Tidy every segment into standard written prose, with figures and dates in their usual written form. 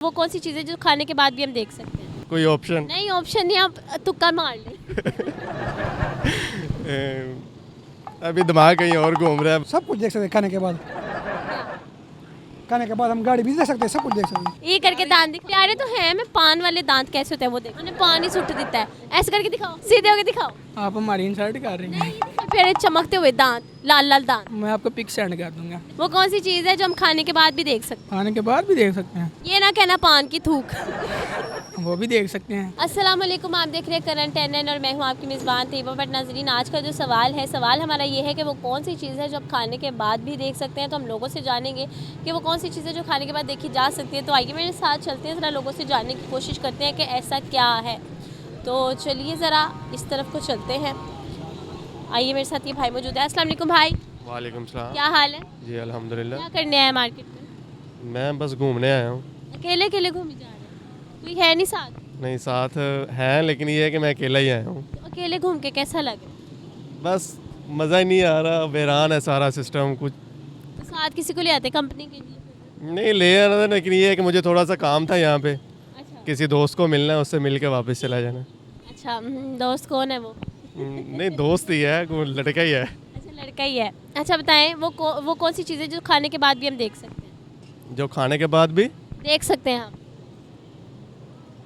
वो कौन सी चीज़ है जो खाने के बाद भी हम देख सकते हैं? कोई ऑप्शन? नहीं ऑप्शन नहीं, आप तुक्का मार लें। अभी दिमाग कहीं और घूम रहा है। सब कुछ देख सकते हैं खाने के बाद। खाने के बाद हम गाड़ी भी देख सकते हैं, सब कुछ देख सकते हैं। ये करके दांत दिख प्यारे तो हैं, मैं पान वाले दांत कैसे होते हैं वो देख, उन्हें पानी सुट देता है। ऐसे करके दिखाओ, सीधे होके दिखाओ। आप हमारी इंसल्ट कर रही हैं। प्यारे चमकते हुए दांत, लाल लाल दांत। मैं आपको पिक सेंड कर दूंगा। वो कौन सी चीज़ है जो हम खाने के बाद भी देख सकते खाने के बाद भी देख सकते हैं, हैं? ये ना कहना पान की थूक। वो भी देख सकते हैं। अस्सलाम वालेकुम, आप देख रहे हैं करंट एनएन और मैं हूं आपकी मेज़बान तैयबा। बट नाज़रीन, आज का जो सवाल हमारा ये है कि वो कौन सी चीज़ है जो आप खाने के बाद भी देख सकते हैं। तो हम लोगों से जानेंगे कि वो कौन सी चीज़ है जो खाने के बाद देखी जा सकती है। तो आइए मेरे साथ चलते हैं, ज़रा लोगों से जानने की कोशिश करते हैं कि ऐसा क्या है। तो चलिए ज़रा इस तरफ को चलते हैं। आइए, मेरे साथ ये भाई मौजूद है। अस्सलाम वालेकुम भाई, वालेकुम सलाम। क्या हाल है? जी अल्हम्दुलिल्लाह। क्या करने आए मार्केट में? मैं बस घूमने आया हूँ। अकेले अकेले घूमे जा रहे हैं? कोई है नहीं साथ? नहीं, साथ हैं, लेकिन ये है कि मैं अकेला ही आया हूँ। तो अकेले घूम के कैसा लगे? बस मज़ा ही नहीं आ रहा, वीरान है सारा सिस्टम कुछ। तो साथ किसी को ले आते कंपनी के लिए? नहीं ले आना था, लेकिन ये है कि मुझे थोड़ा सा काम था यहाँ पे, अच्छा किसी दोस्त को मिलना है, उससे मिल के वापस चला जाना। अच्छा, दोस्त कौन है वो? नहीं दोस्त ही है, वो लड़का ही है। अच्छा, लड़का ही है। अच्छा बताएं, वो कौन सी चीज़ है जो खाने के बाद भी हम देख सकते हैं? जो खाने के बाद भी देख सकते हैं हम।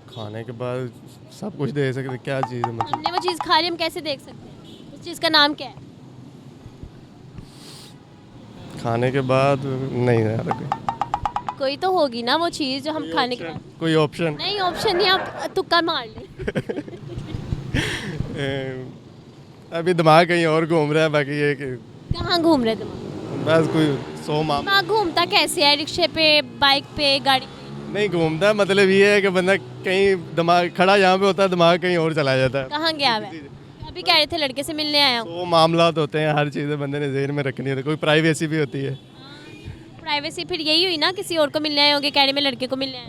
खाने के बाद सब कुछ दे सकते, क्या चीज़ है मतलब? हमने वो चीज़ खा ली, हम कैसे देख सकते हैं? उस चीज़ का नाम क्या है? खाने के बाद नहीं यार कोई तो होगी ना वो चीज़ जो हम खाने के बाद। कोई ऑप्शन? नहीं ऑप्शन नहीं, आप तुक्का मार लें। अभी दिमाग कहीं और घूम रहा है, बाकी ये कि कहाँ घूम रहे दिमाग? बस कोई 100 माम दिमाग घूमता कैसे है? रिक्शे पे, बाइक पे, गाड़ी पे? नहीं घूमता, मतलब ये है कि बंदा कहीं दिमाग खड़ा यहाँ पे होता है, दिमाग कहीं और चला जाता है। कहाँ गया हुआ है? अभी कह रहे थे लड़के से मिलने आया हूँ। 100 मामलात होते हैं, हर चीज़ बंदे ने ज़हन में रखनी होती है, कोई प्राइवेसी भी होती है। प्राइवेसी फिर यही हुई ना, किसी और को मिलने आए होंगे, कह रहे मैं लड़के को मिलने आया।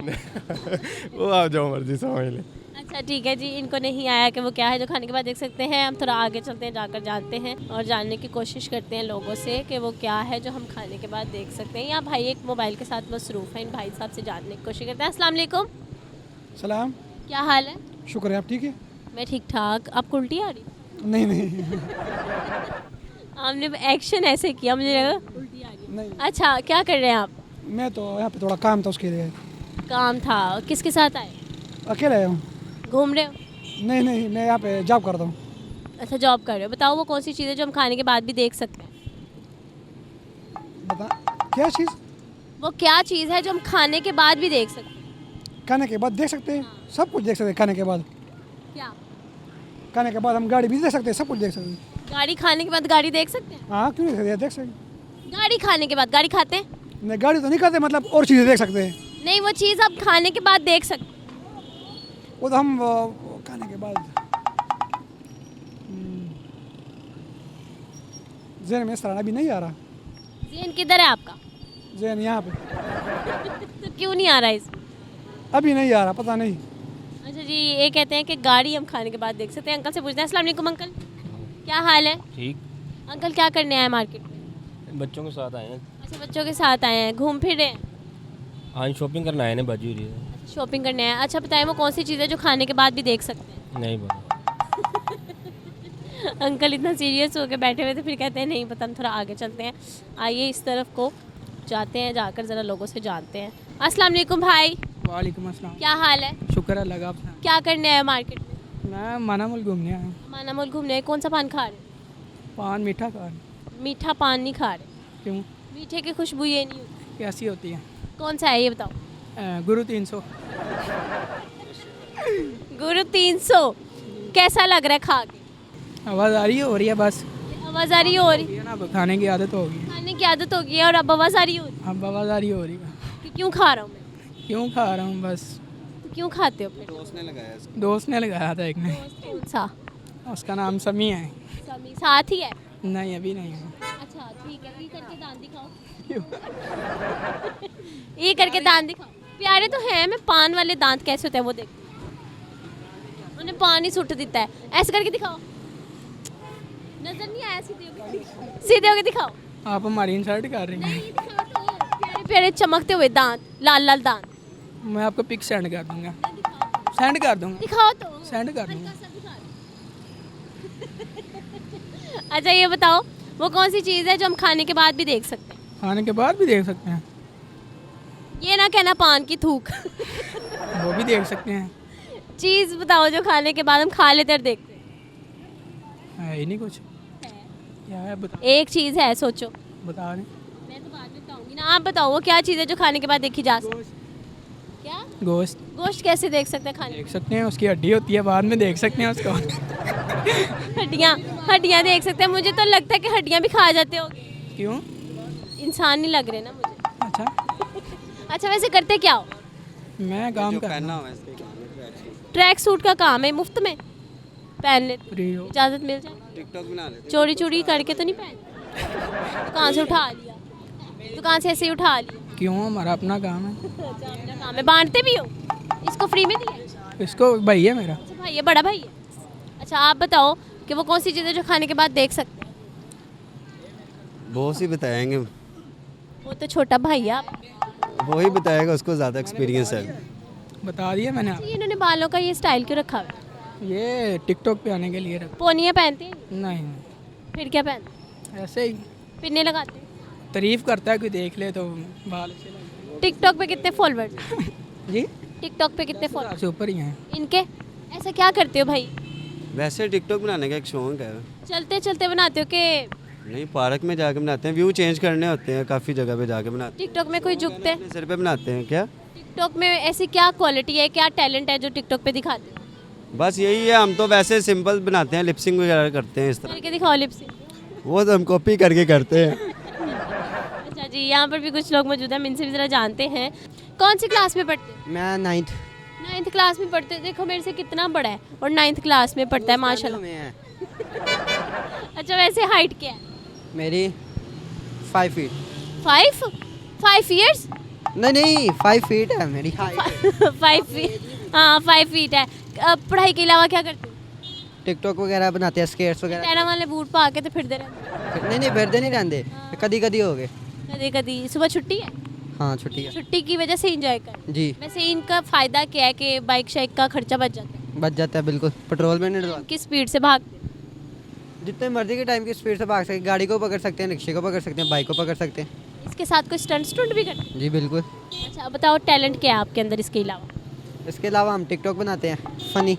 वो आप जो मर्जी समझ लें। अच्छा ठीक है जी, इनको नहीं आया कि वो क्या है जो खाने के बाद देख सकते हैं। हम थोड़ा आगे चलते हैं, जाकर जानते हैं और जानने की कोशिश करते हैं लोगों से कि वो क्या है जो हम खाने के बाद देख सकते हैं। यहाँ भाई एक मोबाइल के साथ मसरूफ़ है, इन भाई साहब से जानने की कोशिश करते हैं। अस्सलाम वालेकुम, सलाम, क्या हाल है? शुक्र है, आप ठीक है? मैं ठीक ठाक। आपको उल्टी आ रही? नहीं नहीं आपने एक्शन ऐसे किया, मुझे लगा उल्टी आ रही। नहीं, अच्छा, क्या कर रहे हैं आप? मैं तो यहाँ पे थोड़ा काम था, उसके लिए काम था? किसके साथ आए? अकेला आया हूँ। घूम रहे हो? नहीं नहीं, मैं यहाँ पे जॉब करता हूँ। अच्छा, जॉब कर रहे हो। बताओ वो कौन सी चीज़ है जो हम खाने के बाद भी देख सकते हैं? बता, क्या चीज़? वो क्या चीज़ है जो हम खाने के बाद भी देख सकते हैं? खाने के बाद देख सकते हैं, सब कुछ देख सकते हैं। खाने के बाद, क्या? खाने के बाद हम गाड़ी भी देख सकते हैं, सब कुछ देख सकते हैं। गाड़ी खाने के बाद गाड़ी देख सकते हैं? हाँ, क्यों नहीं देख सकते? देख सकते हैं। गाड़ी खाने के बाद गाड़ी खाते हैं? नहीं, गाड़ी तो नहीं करते, मतलब और चीज़ें देख सकते हैं। नहीं, वो चीज़ आप खाने के बाद देख सकते हैं। वो तो हम खाने के बाद जहन में इस तरह अभी नहीं आ रहा। ज़हन किधर है आपका? जहन यहाँ पे तो क्यों नहीं आ रहा है इसमें? अभी नहीं आ रहा, पता नहीं। अच्छा जी, ये कहते हैं कि गाड़ी हम खाने के बाद देख सकते हैं। अंकल से पूछते हैं। अस्सलाम वालेकुम अंकल, क्या हाल है? ठीक, अंकल क्या करने आए मार्केट में? बच्चों के साथ आए हैं। अच्छा, बच्चों के साथ आए हैं, घूम फिर रहे हैं? हाँ, शॉपिंग करना आए हैं, बाजू रही है। शॉपिंग करने आए हैं। अच्छा बताएं, वो कौन सी चीज़ है जो खाने के बाद भी देख सकते हैं? नहीं पता। अंकल इतना सीरियस होकर बैठे हुए थे, फिर कहते हैं नहीं पता। हम थोड़ा आगे चलते हैं, आइए इस तरफ को जाते हैं, जाकर ज़रा लोगों से जानते हैं। अस्सलाम वालेकुम भाई, वालेकुम अस्सलाम, क्या हाल है? शुक्र है लगा आपसे। क्या करने आए मार्केट में? मैं मानामुल घूमने आया हूँ। मानामुल घूमने आए। कौन सा पान खा रहे पान मीठा खा। हैं? मीठा पान नहीं खा रहे? क्यों? मीठे की खुशबू ये नहीं होती। कैसी होती है? कौन सा है ये बताओ? गुरु 300। गुरु 300 कैसा लग रहा है खा के? आवाज़ आ रही है, हो रही है बस। आवाज़ आ रही हो रही? ये ना, अब खाने की आदत हो गई। खाने की आदत हो गई है और अब आवाज़ आ रही हो रही अब आवाज़ आ रही हो रही है। कि क्यों खा रहा हूँ मैं? क्यों खा रहा हूँ बस। तो क्यों खाते हो फिर? दोस्त ने लगाया था एक ने, कौन सा? उसका नाम समी है। समी साथ ही है? नहीं, अभी नहीं है। अच्छा ठीक है, ये करके दांत दिखाओ। ये करके दांत दिखाओ। प्यारे तो हैं, मैं पान वाले दांत कैसे होते हैं वो देख, उन्हें पानी सुट देता है। ऐसे करके दिखाओ, नजर नहीं आया? सीधे होके दिखाओ। आप हमारी इंसल्ट कर रही हैं। नहीं, दिखाओ तो। प्यारे प्यारे चमकते हुए दांत, लाल लाल दांत। मैं आपको पिक सेंड कर दूंगा, सेंड कर दूंगा, दिखाओ तो। सेंड कर दूंगा। अच्छा ये बताओ वो कौन सी चीज़ है जो हम खाने के बाद भी देख सकते हैं? खाने के बाद भी देख सकते हैं, ये ना कहना पान की थूक। वो भी देख सकते हैं। चीज़ बताओ जो खाने के बाद हम खा लेते और देखते हैं। है ही नहीं कुछ, क्या है बता, एक चीज़ है, सोचो। बता रहे। मैं तो बाद में बताऊंगी ना, आप बताओ वो क्या चीज़ है जो खाने के बाद देखी जा सकती है? क्या? गोश्त गोश्त कैसे देख सकते हैं खाने? देख सकते हैं, उसकी हड्डी होती है, बाद में देख सकते हैं उसको। हड्डियाँ, हड्डियाँ देख सकते हैं। मुझे तो लगता है कि हड्डियाँ भी खा जाते हो। क्यों? इंसान नहीं लग रहे ना मुझे। अच्छा, अच्छा वैसे करते क्या हो? मैं काम करना ट्रैक सूट का काम है, मुफ्त में पहन लेते, फ्री हो। इजाज़त मिल जाए। टिकटॉक बना लेते चोरी चोरी करके तो नहीं पहन, दुकान से उठा लिया, दुकान से ऐसे ही उठा लिया। क्यों? हमारा अपना काम है। अच्छा, अपना काम है, बांटते भी हो? इसको फ्री में दिया? इसको भाई है मेरा। अच्छा भाई है, बड़ा भाई है। अच्छा आप बताओ कि वो कौन सी चीज़ है जो खाने के बाद देख सकते हैं? बहुत सी बताएंगे, वो तो छोटा भाई है आप। वो ही बताएगा, उसको ज़्यादा एक्सपीरियंस है। बता दिया मैंने ये इन्होंने बालों का ये स्टाइल क्यों रखा हुआ है? आपको। ये टिकटॉक पे आने के लिए रख। पोनियाँ पहनते हैं? नहीं, फिर क्या पहनते? ऐसे ही पिन्ने लगाते हैं? तारीफ करता है, कोई देख ले तो बाल अच्छे लगते टिकटॉक पे कितने फॉलोअर्स? हैं। जी, टिकटॉक पे कितने 1000 फॉलोअर्स से ऊपर ही हैं। इनके? ऐसा क्या करते हो भाई? वैसे टिकटॉक बनाने का एक शौक है। चलते चलते बनाते हो कि नहीं, पार्क में जाके बनाते हैं, व्यू चेंज करने होते हैं, काफ़ी जगह पे जाके बनाते टिकटॉक में कोई झुकते हैं। हैं? अपने सिर पे बनाते हैं क्या? टिकटॉक में ऐसी क्या क्वालिटी है, क्या टैलेंट है जो टिकटॉक पे दिखाते हो? बस यही है, हम तो वैसे सिंपल बनाते हैं, लिपसिंग वगैरह करते हैं इस तरह। करके दिखाओ लिप से। वो तो हम कॉपी करके करते हैं। अच्छा जी, यहाँ पर भी कुछ लोग मौजूद हैं, हम इनसे भी ज़रा जानते हैं। कौन सी क्लास में पढ़ते हैं? मैं 9th 9th क्लास में पढ़ते हैं। देखो मेरे से कितना बड़ा है और 9th क्लास में पढ़ता है माशाल्लाह। में है। अच्छा वैसे हाइट क्या है? मेरी 5 फीट। 5 ईयर्स? नहीं 5 फीट है मेरी हाइट। 5 फीट, हाँ 5 फीट है। पढ़ाई के अलावा क्या करते हो? टिकटॉक वगैरह बनाते हैं, स्केट्स वगैरह। टैना वाले बूट पा के तो फिरते रहते नहीं फिरते नहीं रहते, कदी कदी हो गए। कभी कभी। सुबह छुट्टी है? हाँ छुट्टी है छुट्टी की वजह से इंजॉय कर। जी, वैसे इनका फ़ायदा क्या है कि बाइक शाइक का खर्चा बच जाता है? बच जाता है बिल्कुल, पेट्रोल में नहीं डलवा। किस स्पीड से भागते हैं? जितने मर्जी के टाइम की स्पीड से भाग सकते, गाड़ी को पकड़ सकते हैं, रिक्शे को पकड़ सकते हैं, बाइक को पकड़ सकते हैं। इसके साथ कोई स्टंट भी करते हैं? जी बिल्कुल। अच्छा बताओ टैलेंट क्या है आपके अंदर इसके अलावा? इसके अलावा हम टिकटॉक बनाते हैं फ़नी,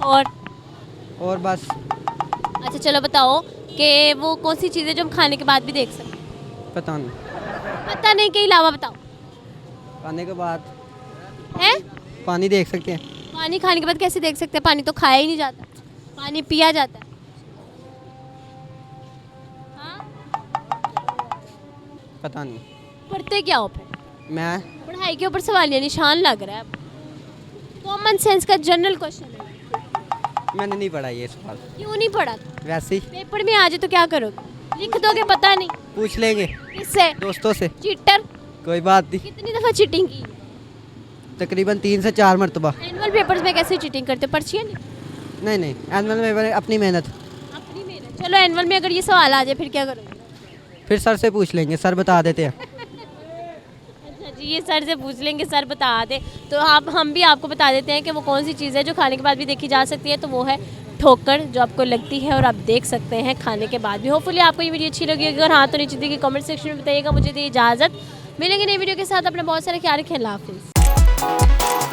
और बस। अच्छा चलो बताओ कि वो कौन सी चीज़ है जो हम खाने के बाद भी देख सकते हैं? पता नहीं, पता नहीं के अलावा बताओ। खाने के बाद है? पानी देख सकते हैं। पानी खाने के बाद कैसे देख सकते हैं? पानी तो खाया ही नहीं जाता, पानी पिया जाता है। हाँ? पता नहीं। पढ़ते क्या हो फिर? मैं पढ़ाई के ऊपर सवालिया निशान लग रहा है। कॉमन सेंस का जनरल क्वेश्चन है। मैंने नहीं पढ़ा ये सवाल, क्यों नहीं पढ़ा? वैसे ही पेपर में आ जाए तो क्या करोगे? लिख दोगे? पता नहीं पूछ लेंगे किससे? दोस्तों से। चीटर। कोई बात नहीं, कितनी दफ़ा चीटिंग की? तकरीबन 3 से 4 मरतबा। एनुअल पेपर्स में कैसे चीटिंग करते हो? पर्चियाँ नहीं? नहीं एनुअल में मैंने अपनी मेहनत। अपनी मेहनत। चलो एनुअल में अगर ये सवाल आ जाए फिर क्या करोगे? फिर सर से पूछ लेंगे, सर बता देते हैं। अच्छा जी, ये सर से पूछ लेंगे, सर बता दे। तो आप हम भी आपको बता देते हैं कि वो कौन सी चीज़ है जो खाने के बाद भी देखी जा सकती है। तो वो है ठोकर, जो आपको लगती है और आप देख सकते हैं खाने के बाद भी। होपफुली आपको ये वीडियो अच्छी लगी होगी, और हाँ तो नीचे दी कमेंट सेक्शन में बताइएगा। मुझे दी इजाज़त, मिलेंगे नई वीडियो के साथ। अपना बहुत सारा ख्याल रखें। अल्लाह हाफिज़।